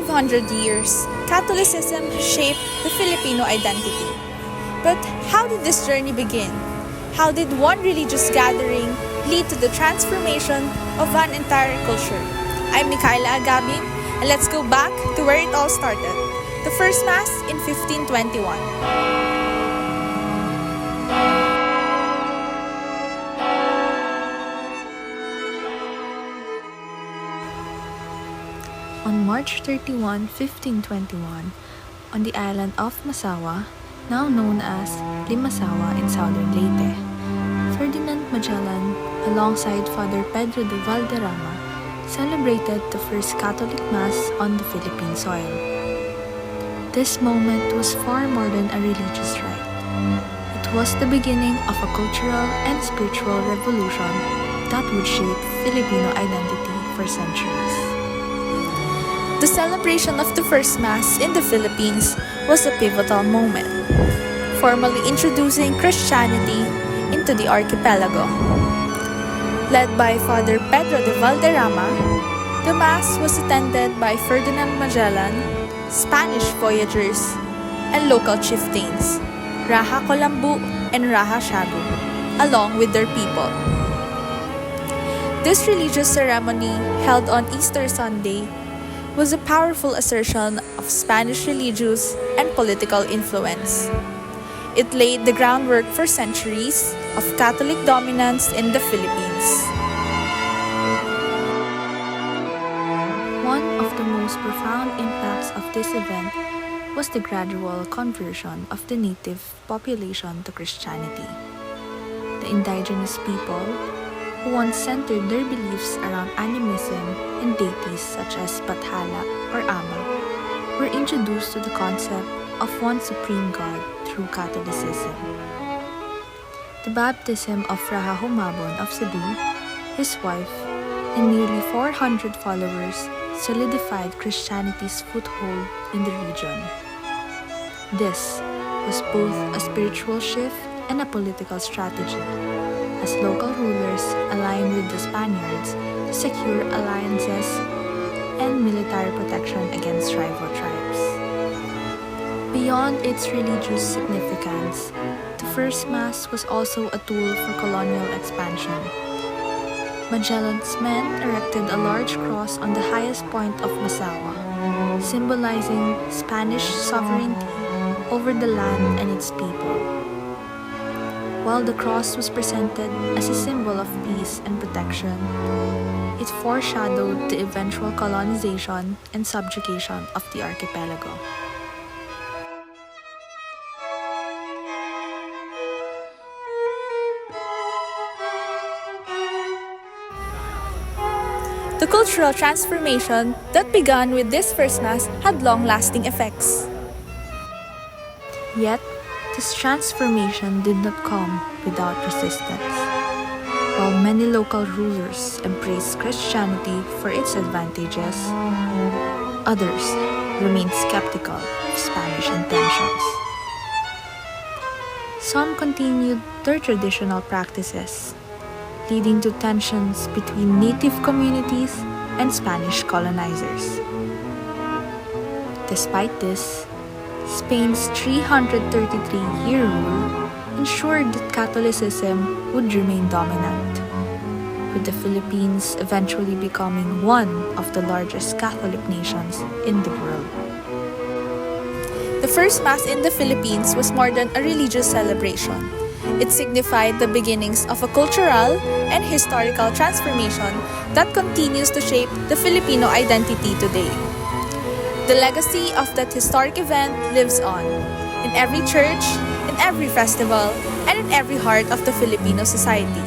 500 years, Catholicism shaped the Filipino identity. But how did this journey begin? How did one religious gathering lead to the transformation of an entire culture? I'm Micaela Agabing, and let's go back to where it all started, the first Mass in 1521. On March 31, 1521, on the island of Masawa, now known as Limasawa in southern Leyte, Ferdinand Magellan, alongside Father Pedro de Valderrama, celebrated the first Catholic Mass on the Philippine soil. This moment was far more than a religious rite. It was the beginning of a cultural and spiritual revolution that would shape Filipino identity for centuries. The celebration of the first Mass in the Philippines was a pivotal moment, formally introducing Christianity into the archipelago. Led by Father Pedro de Valderrama, the Mass was attended by Ferdinand Magellan, Spanish voyagers, and local chieftains, Raja Colambu and Raja Shagu, along with their people. This religious ceremony, held on Easter Sunday, was a powerful assertion of Spanish religious and political influence. It laid the groundwork for centuries of Catholic dominance in the Philippines. One of the most profound impacts of this event was the gradual conversion of the native population to Christianity. The indigenous people, who once centered their beliefs around animism and deities such as Bathala or Ama, were introduced to the concept of one supreme God through Catholicism. The baptism of Raja Humabon of Cebu, his wife, and nearly 400 followers solidified Christianity's foothold in the region. This was both a spiritual shift and a political strategy, as local rulers aligned with the Spaniards to secure alliances and military protection against rival tribes. Beyond its religious significance, the first Mass was also a tool for colonial expansion. Magellan's men erected a large cross on the highest point of Masawa, symbolizing Spanish sovereignty over the land and its people. While the cross was presented as a symbol of peace and protection, it foreshadowed the eventual colonization and subjugation of the archipelago. The cultural transformation that began with this first Mass had long-lasting effects. Yet, this transformation did not come without resistance. While many local rulers embraced Christianity for its advantages, others remained skeptical of Spanish intentions. Some continued their traditional practices, leading to tensions between native communities and Spanish colonizers. Despite this, Spain's 333-year rule ensured that Catholicism would remain dominant, with the Philippines eventually becoming one of the largest Catholic nations in the world. The first Mass in the Philippines was more than a religious celebration. It signified the beginnings of a cultural and historical transformation that continues to shape the Filipino identity today. The legacy of that historic event lives on, in every church, in every festival, and in every heart of the Filipino society.